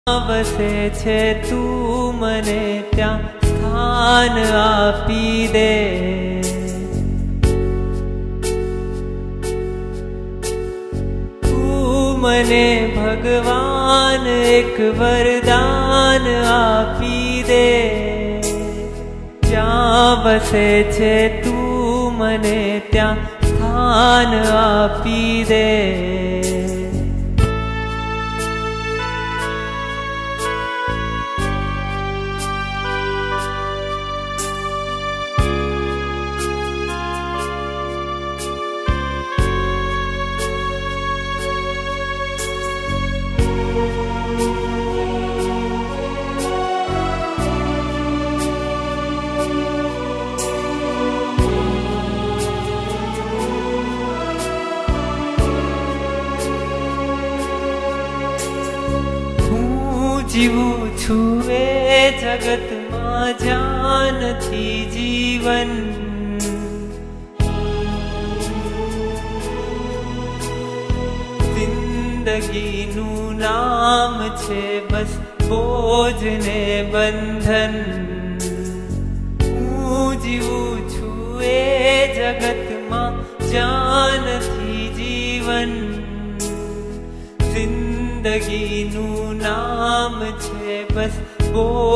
વસે છે તું મને ત્યાં સ્થાન આપી દે। તું મને ભગવાન એક વરદાન આપી દે। જ્યાં વસે છે તું મને ત્યાં સ્થાન આપી દે। जीवू छुए जगत मां जान थी जीवन। जिंदगी नू नाम छे बस बोझ ने बंधन। जीवू छुए जगत मां जान थी जीवन। जिंदगी नू नाम छे बस बोझ